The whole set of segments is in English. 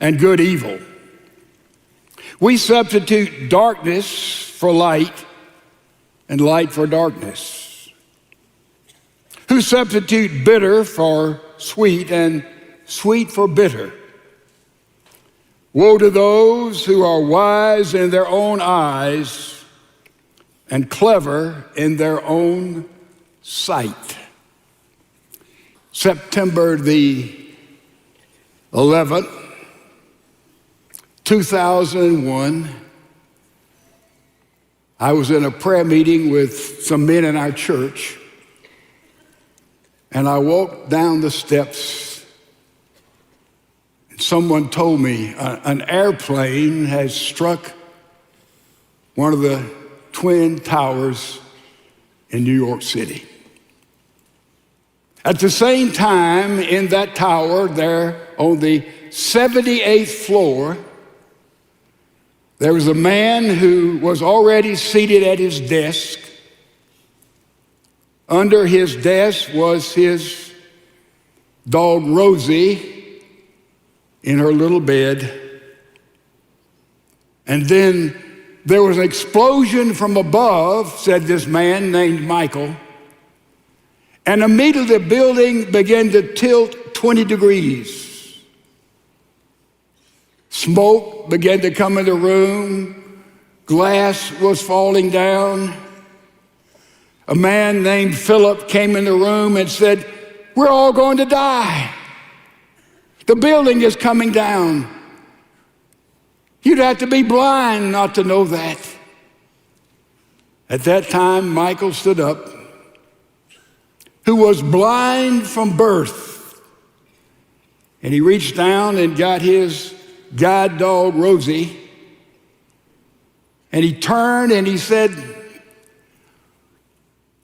and good evil. We substitute darkness for light and light for darkness. Who substitute bitter for sweet and sweet for bitter. Woe to those who are wise in their own eyes and clever in their own sight. September the 11th, 2001, I was in a prayer meeting with some men in our church, and I walked down the steps, and someone told me an airplane has struck one of the twin towers in New York City. At the same time, in that tower there on the 78th floor, there was a man who was already seated at his desk. Under his desk was his dog Rosie in her little bed. And then there was an explosion from above, said this man named Michael, and immediately the building began to tilt 20 degrees. Smoke began to come in the room. Glass was falling down. A man named Philip came in the room and said, "We're all going to die. The building is coming down." You'd have to be blind not to know that. At that time, Michael stood up, who was blind from birth, and he reached down and got his guide dog, Rosie, and he turned and he said,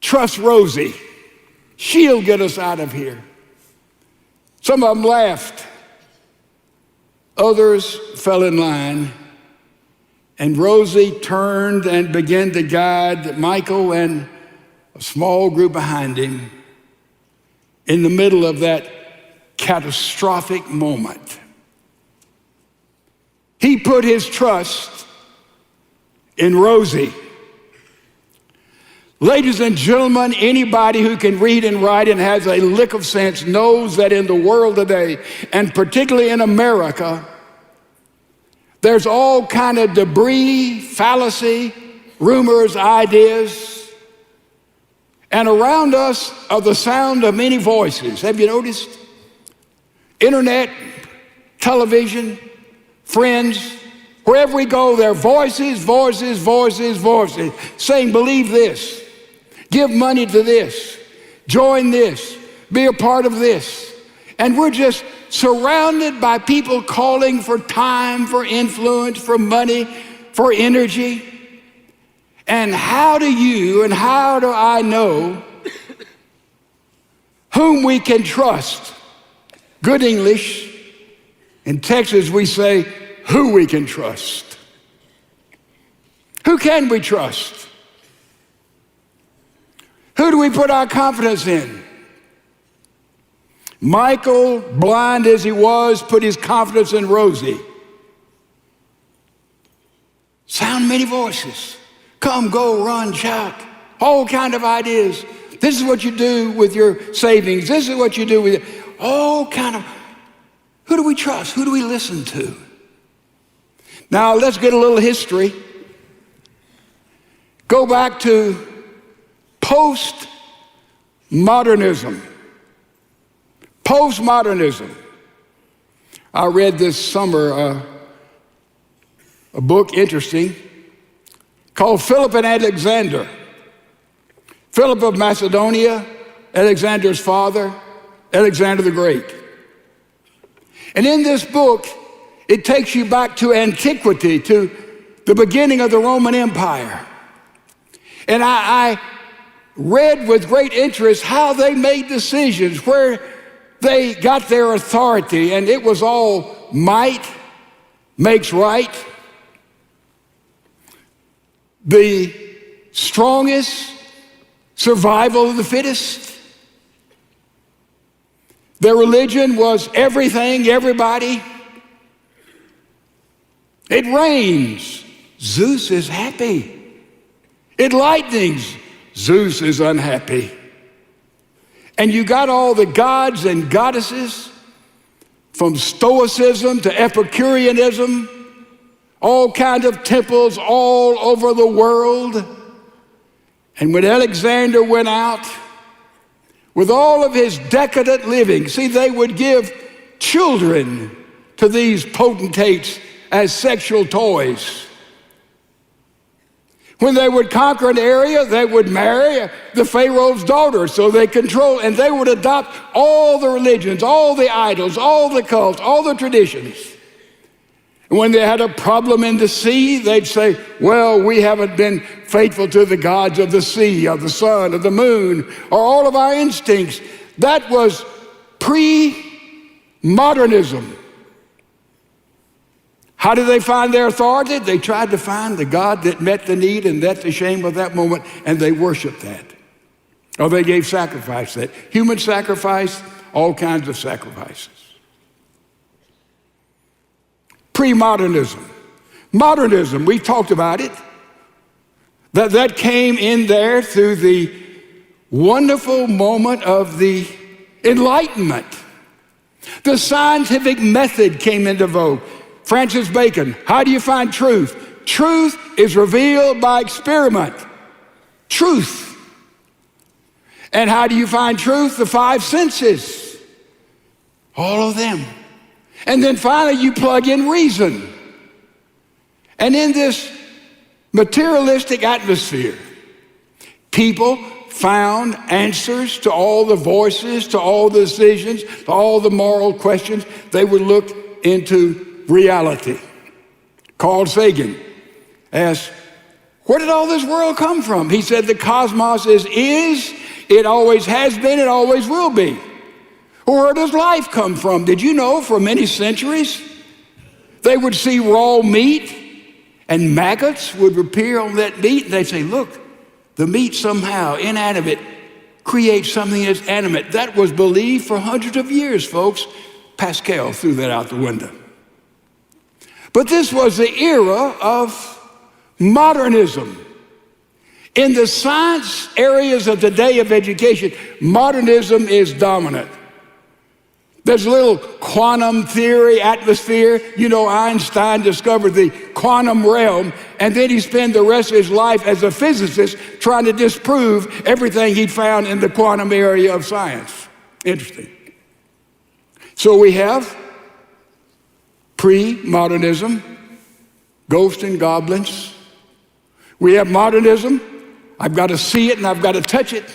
"Trust Rosie. She'll get us out of here." Some of them laughed. Others fell in line. And Rosie turned and began to guide Michael and a small group behind him in the middle of that catastrophic moment. He put his trust in Rosie. Ladies and gentlemen, anybody who can read and write and has a lick of sense knows that in the world today, and particularly in America, there's all kind of debris, fallacy, rumors, ideas, and around us are the sound of many voices. Have you noticed? Internet, television, friends, wherever we go, there are voices, saying, believe this, give money to this, join this, be a part of this. And we're just surrounded by people calling for time, for influence, for money, for energy. And how do you and how do I know whom we can trust? Good English. In Texas, we say, who we can trust. Who can we trust? Who do we put our confidence in? Michael, blind as he was, put his confidence in Rosie. Sound many voices. Come, go, run, shout. All kind of ideas. This is what you do with your savings. This is what you do with all kind of. Who do we trust? Who do we listen to? Now, let's get a little history. Go back to postmodernism. Postmodernism. I read this summer a book, interesting, called Philip and Alexander. Philip of Macedonia, Alexander's father, Alexander the Great. And in this book, it takes you back to antiquity, to the beginning of the Roman Empire. And I read with great interest how they made decisions, where they got their authority, and it was all might makes right. The strongest, survival of the fittest. Their religion was everything, everybody. It rains. Zeus is happy. It lightnings. Zeus is unhappy. And you got all the gods and goddesses, from Stoicism to Epicureanism, all kinds of temples all over the world. And when Alexander went out with all of his decadent living, see, they would give children to these potentates as sexual toys. When they would conquer an area, they would marry the Pharaoh's daughter so they control, and they would adopt all the religions, all the idols, all the cults, all the traditions. And when they had a problem in the sea, they'd say, well, we haven't been faithful to the gods of the sea, of the sun, of the moon, or all of our instincts. That was pre-modernism. How did they find their authority? They tried to find the God that met the need and met the shame of that moment, and they worshiped that. Or they gave sacrifice to that. Human sacrifice, all kinds of sacrifices. Pre-modernism. Modernism, we've talked about it. That came in there through the wonderful moment of the Enlightenment. The scientific method came into vogue. Francis Bacon, how do you find truth? Truth is revealed by experiment. Truth. And how do you find truth? The five senses. All of them. And then finally you plug in reason. And in this materialistic atmosphere, people found answers to all the voices, to all the decisions, to all the moral questions. They would look into reality. Carl Sagan asked, where did all this world come from? He said, the cosmos is, it always has been, it always will be. Where does life come from? Did you know for many centuries, they would see raw meat and maggots would appear on that meat, and they'd say, look, the meat somehow, inanimate, creates something that's animate. That was believed for hundreds of years, folks. Pascal threw that out the window. But this was the era of modernism. In the science areas of today of education, modernism is dominant. There's a little quantum theory atmosphere. You know, Einstein discovered the quantum realm, and then he spent the rest of his life as a physicist trying to disprove everything he'd found in the quantum area of science. Interesting. So we have pre-modernism, ghosts and goblins. We have modernism. I've got to see it and I've got to touch it.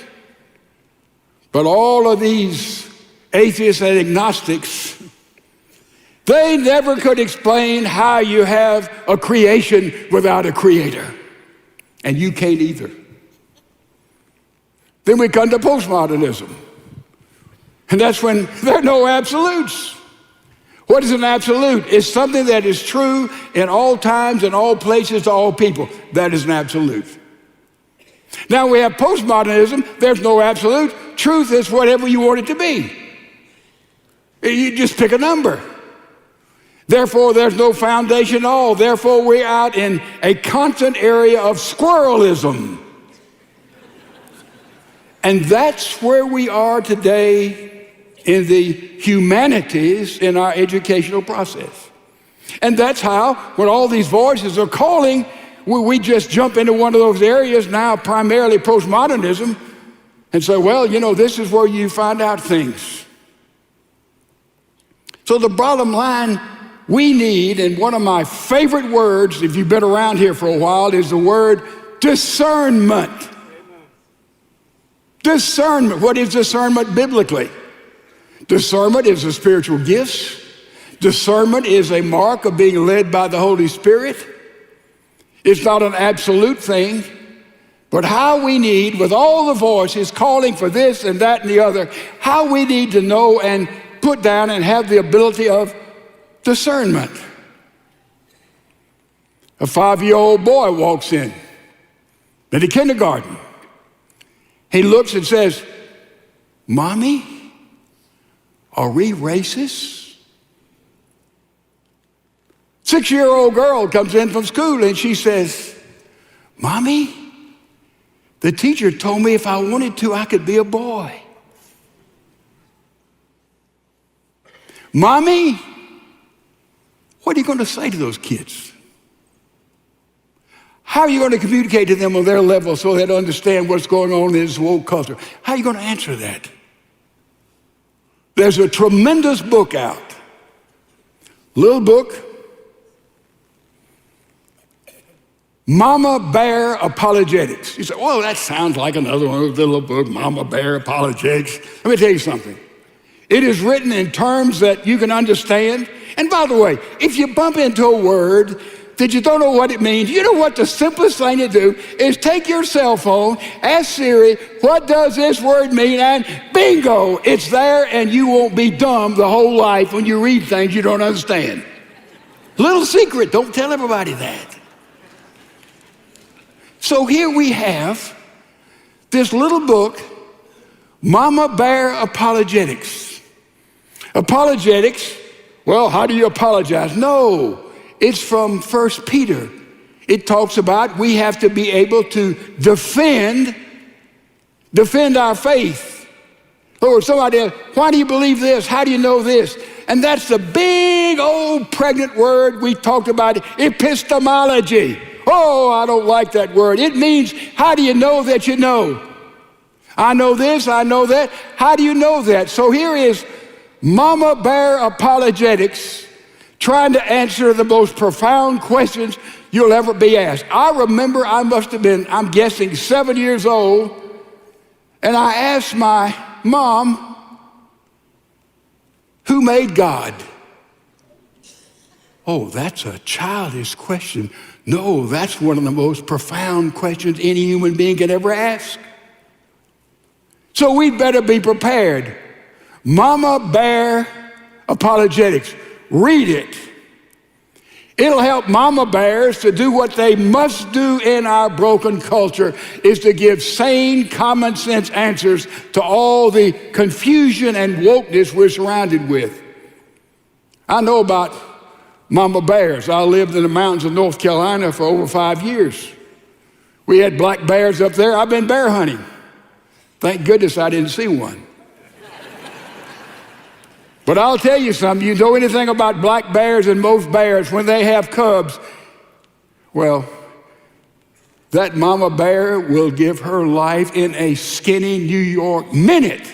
But all of these atheists and agnostics, they never could explain how you have a creation without a creator. And you can't either. Then we come to postmodernism. And that's when there are no absolutes. What is an absolute? It's something that is true in all times, in all places, to all people. That is an absolute. Now we have postmodernism. There's no absolute. Truth is whatever you want it to be. You just pick a number. Therefore, there's no foundation at all. Therefore, we're out in a constant area of squirrelism. And that's where we are today in the humanities in our educational process. And that's how, when all these voices are calling, we just jump into one of those areas now, primarily postmodernism, and say, well, you know, this is where you find out things. So the bottom line we need, and one of my favorite words, if you've been around here for a while, is the word discernment. Discernment. What is discernment biblically? Discernment is the spiritual gifts. Discernment is a mark of being led by the Holy Spirit. It's not an absolute thing, but how we need, with all the voices calling for this and that and the other, how we need to know and put down and have the ability of discernment. A 5-year-old boy walks in the kindergarten. He looks and says, Mommy, are we racist? 6-year-old girl comes in from school and she says, "Mommy, the teacher told me if I wanted to, I could be a boy." Mommy, what are you going to say to those kids? How are you going to communicate to them on their level so they'll understand what's going on in this woke culture? How are you going to answer that? There's a tremendous book out. Little book, Mama Bear Apologetics. You say, well, that sounds like another one of those little book, Mama Bear Apologetics. Let me tell you something. It is written in terms that you can understand. And by the way, if you bump into a word that you don't know what it means, you know what the simplest thing to do is take your cell phone, ask Siri, what does this word mean? And bingo, it's there, and you won't be dumb the whole life when you read things you don't understand. Little secret, don't tell everybody that. So here we have this little book, Mama Bear Apologetics. Apologetics, well, how do you apologize? No, it's from 1 Peter. It talks about we have to be able to defend our faith. Or somebody, why do you believe this? How do you know this? And that's the big old pregnant word we talked about, epistemology. Oh, I don't like that word. It means, how do you know that you know? I know this, I know that. How do you know that? So here is Mama Bear Apologetics, trying to answer the most profound questions you'll ever be asked. I remember I must have been, I'm guessing, 7 years old, and I asked my mom, who made God? Oh, that's a childish question. No, that's one of the most profound questions any human being could ever ask. So we'd better be prepared. Mama Bear Apologetics. Read it. It'll help mama bears to do what they must do in our broken culture, is to give sane, common sense answers to all the confusion and wokeness we're surrounded with. I know about mama bears. I lived in the mountains of North Carolina for over 5 years. We had black bears up there. I've been bear hunting. Thank goodness I didn't see one. But I'll tell you something, you know anything about black bears and most bears, when they have cubs, well, that mama bear will give her life in a skinny New York minute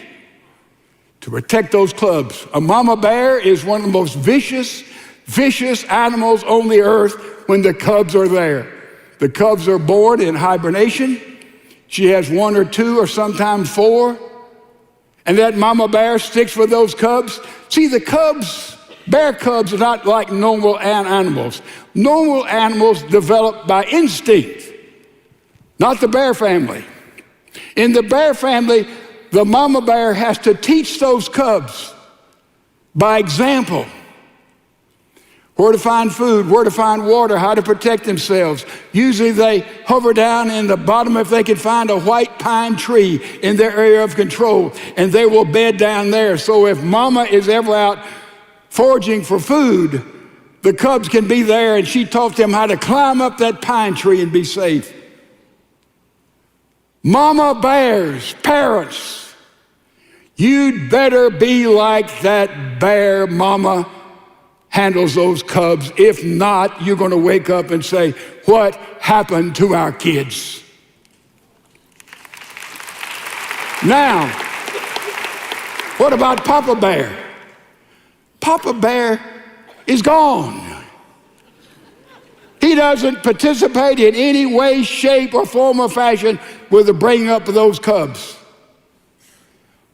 to protect those cubs. A mama bear is one of the most vicious animals on the earth when the cubs are there. The cubs are born in hibernation. She has 1 or 2 or sometimes 4. And that mama bear sticks with those cubs. See, the cubs, bear cubs, are not like normal animals. Normal animals develop by instinct, not the bear family. In the bear family, the mama bear has to teach those cubs by example where to find food, where to find water, how to protect themselves. Usually they hover down in the bottom if they can find a white pine tree in their area of control, and they will bed down there. So if mama is ever out foraging for food, the cubs can be there, and she taught them how to climb up that pine tree and be safe. Mama bears, parents, you'd better be like that bear mama handles those cubs. If not, you're going to wake up and say, what happened to our kids? Now, what about Papa Bear? Papa Bear is gone. He doesn't participate in any way, shape, or form or fashion with the bringing up of those cubs.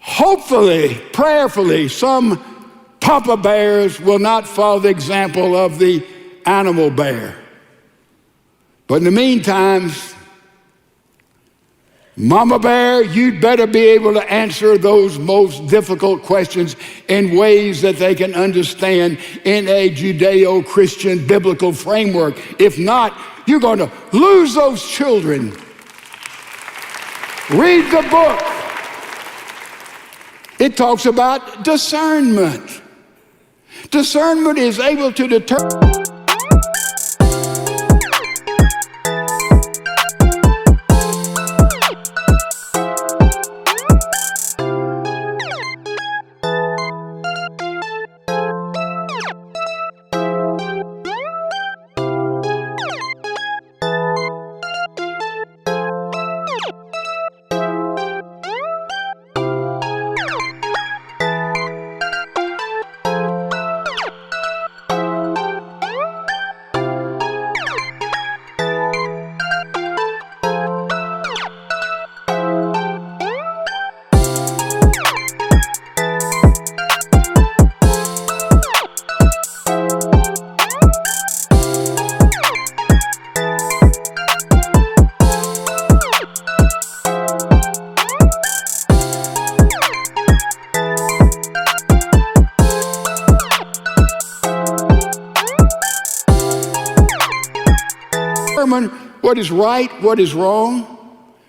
Hopefully, prayerfully, some Papa bears will not follow the example of the animal bear. But in the meantime, mama bear, you'd better be able to answer those most difficult questions in ways that they can understand in a Judeo-Christian biblical framework. If not, you're going to lose those children. Read the book. It talks about discernment. Discernment is able to determine. determine what is right, what is wrong,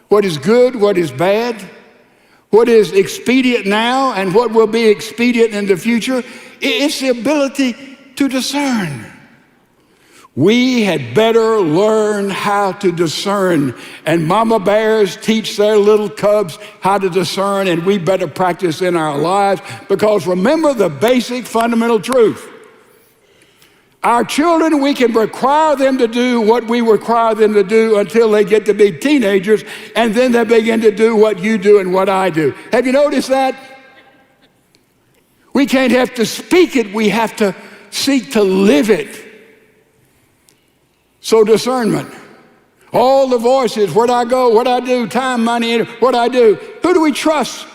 what is good, what is bad, what is expedient now and what will be expedient in the future. It's the ability to discern. We had better learn how to discern, and mama bears teach their little cubs how to discern, and we better practice in our lives, because remember the basic fundamental truth. Our children, we can require them to do what we require them to do until they get to be teenagers, and then they begin to do what you do and what I do. Have you noticed that? We can't have to speak it, we have to seek to live it. So discernment, all the voices, where do I go, what I do, time, money, what I do, who do we trust?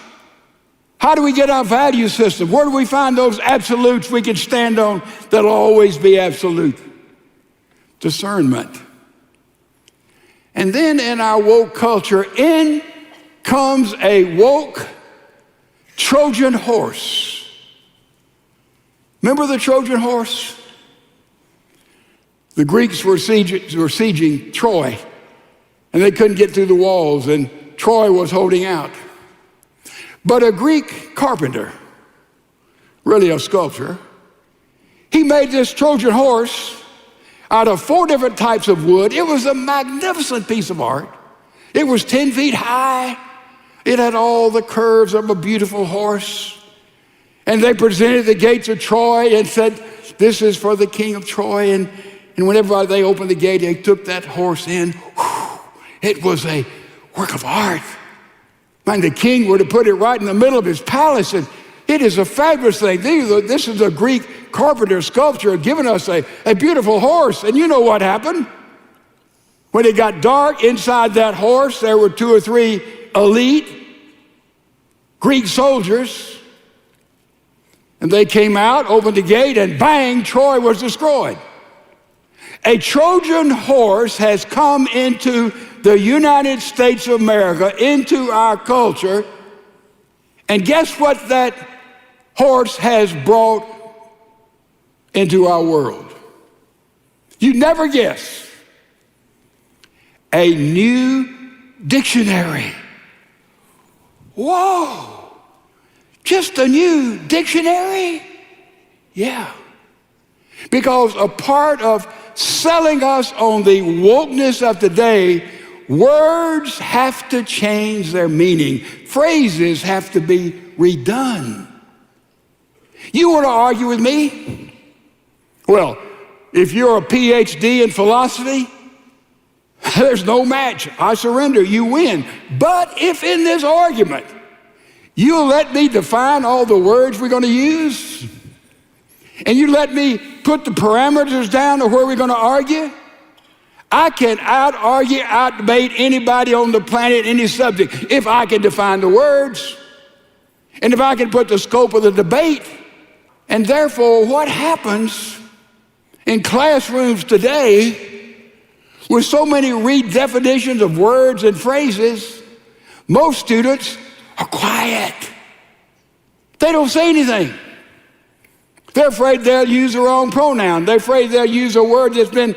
How do we get our value system? Where do we find those absolutes we can stand on that'll always be absolute? Discernment. And then in our woke culture, in comes a woke Trojan horse. Remember the Trojan horse? The Greeks were sieging Troy, and they couldn't get through the walls, and Troy was holding out. But a Greek carpenter, really a sculptor, he made this Trojan horse out of 4 different types of wood. It was a magnificent piece of art. It was 10 feet high. It had all the curves of a beautiful horse. And they presented the gates of Troy and said, this is for the king of Troy. And whenever they opened the gate, they took that horse in. Whew, it was a work of art. Man, the king were to put it right in the middle of his palace, and it is a fabulous thing. This is a Greek carpenter sculpture giving us a beautiful horse. And you know what happened? When it got dark inside that horse, there were 2 or 3 elite Greek soldiers. And they came out, opened the gate, and bang, Troy was destroyed. A Trojan horse has come into the United States of America, into our culture, and guess what that horse has brought into our world? You never guess. A new dictionary. Whoa, just a new dictionary? Yeah, because a part of selling us on the wokeness of today, words have to change their meaning. Phrases have to be redone. You want to argue with me? Well, if you're a PhD in philosophy, there's no match. I surrender, you win. But if in this argument, you'll let me define all the words we're going to use, and you let me put the parameters down of where we're going to argue, I can out-argue, out-debate anybody on the planet, any subject, if I can define the words, and if I can put the scope of the debate. And therefore, what happens in classrooms today with so many redefinitions of words and phrases, most students are quiet. They don't say anything. They're afraid they'll use the wrong pronoun. They're afraid they'll use a word that's been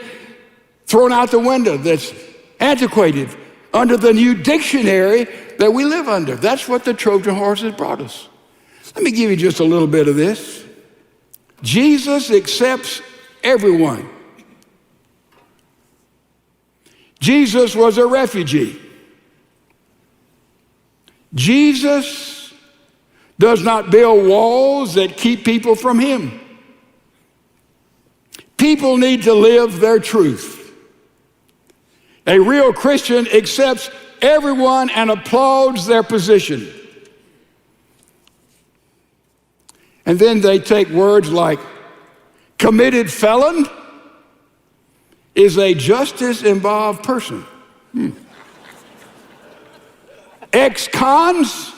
thrown out the window, that's antiquated, under the new dictionary that we live under. That's what the Trojan horse has brought us. Let me give you just a little bit of this. Jesus accepts everyone. Jesus was a refugee. Jesus does not build walls that keep people from him. People need to live their truth. A real Christian accepts everyone and applauds their position. And then they take words like committed felon is a justice-involved person. Ex-cons,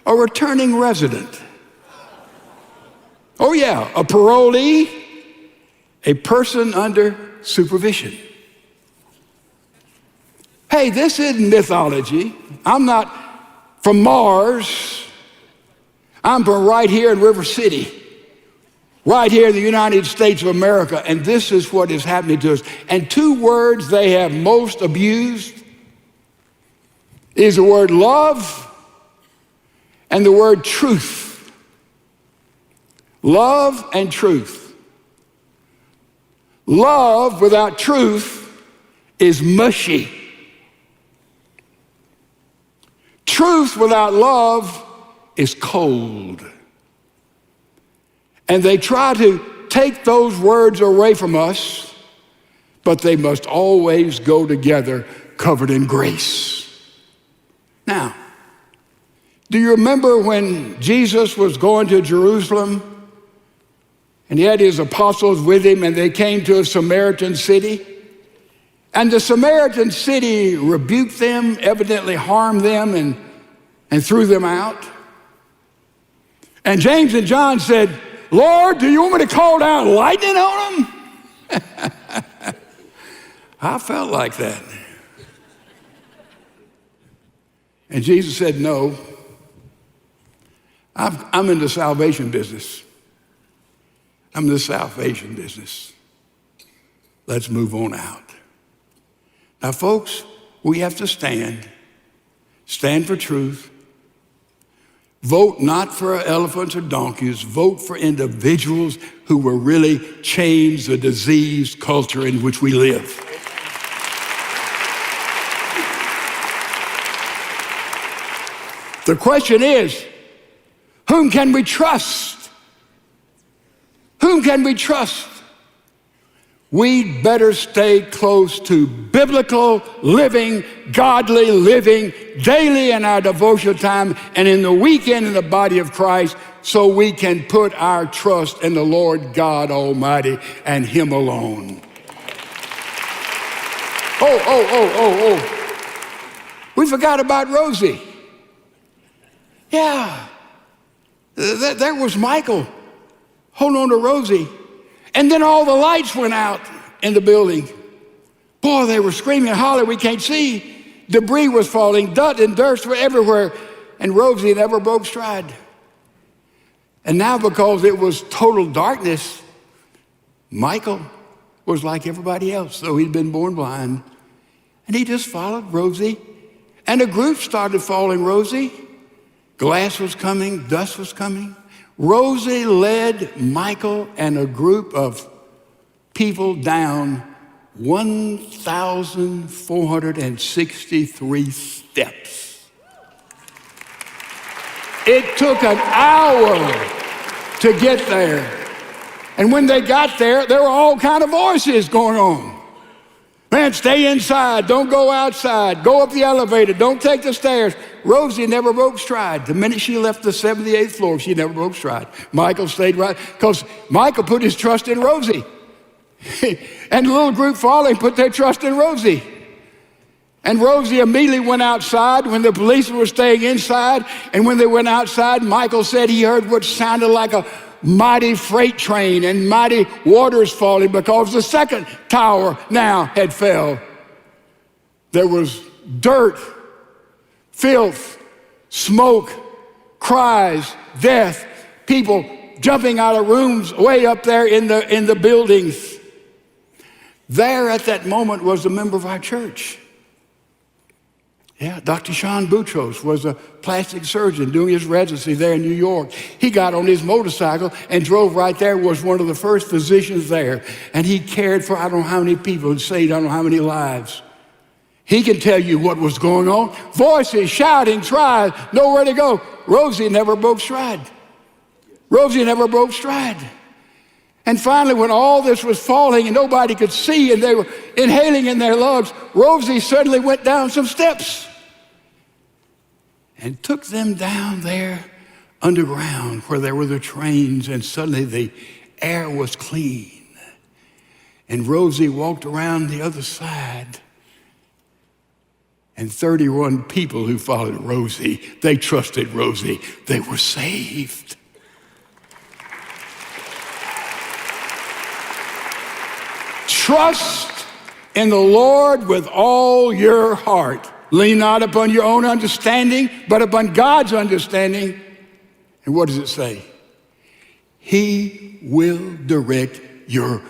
a returning resident. Oh yeah, a parolee, a person under supervision. Hey, this isn't mythology. I'm not from Mars. I'm from right here in River City. right here in the United States of America, and this is what is happening to us. And two words they have most abused is the word love and the word truth. Love and truth. Love without truth is mushy. Truth without love is cold. And they try to take those words away from us, but they must always go together, covered in grace. Now, do you remember when Jesus was going to Jerusalem and he had his apostles with him and they came to a Samaritan city? And the Samaritan city rebuked them, evidently harmed them and threw them out. And James and John said, Lord, do you want me to call down lightning on them? I felt like that. And Jesus said, no, I'm in the salvation business. I'm in the salvation business. Let's move on out. Now, folks, we have to stand for truth. Vote not for elephants or donkeys. Vote for individuals who will really change the diseased culture in which we live. The question is, whom can we trust? Whom can we trust? We'd better stay close to biblical living, godly living, daily in our devotional time and in the weekend in the body of Christ, so we can put our trust in the Lord God Almighty and Him alone. We forgot about Rosie. Yeah, there was Michael holding on to Rosie. And then all the lights went out in the building. Boy, they were screaming and hollering, we can't see. Debris was falling, dirt and dirt were everywhere. And Rosie never broke stride. And now because it was total darkness, Michael was like everybody else, though he'd been born blind. And he just followed Rosie. And a group started following Rosie. Glass was coming, dust was coming. Rosie led Michael and a group of people down 1,463 steps. It took an hour to get there. And when they got there, there were all kinds of voices going on. Man, stay inside, don't go outside, go up the elevator, don't take the stairs. Rosie never broke stride. The minute she left the 78th floor, she never broke stride. Michael stayed right, because Michael put his trust in Rosie. And the little group following put their trust in Rosie. And Rosie immediately went outside when the police were staying inside. And when they went outside, Michael said he heard what sounded like a mighty freight train and mighty waters falling, because the second tower now had fell. There was dirt, filth, smoke, cries, death, people jumping out of rooms way up there in the buildings. There at that moment was a member of our church. Yeah, Dr. Sean Boutros was a plastic surgeon doing his residency there in New York. He got on his motorcycle and drove right there, was one of the first physicians there. And he cared for I don't know how many people and saved I don't know how many lives. He can tell you what was going on. Voices, shouting, cries, nowhere to go. Rosie never broke stride. Rosie never broke stride. And finally, when all this was falling and nobody could see and they were inhaling in their lungs, Rosie suddenly went down some steps and took them down there underground where there were the trains, and suddenly the air was clean. And Rosie walked around the other side, and 31 people who followed Rosie, they trusted Rosie, they were saved. Trust in the Lord with all your heart. Lean not upon your own understanding, but upon God's understanding. And what does it say? He will direct your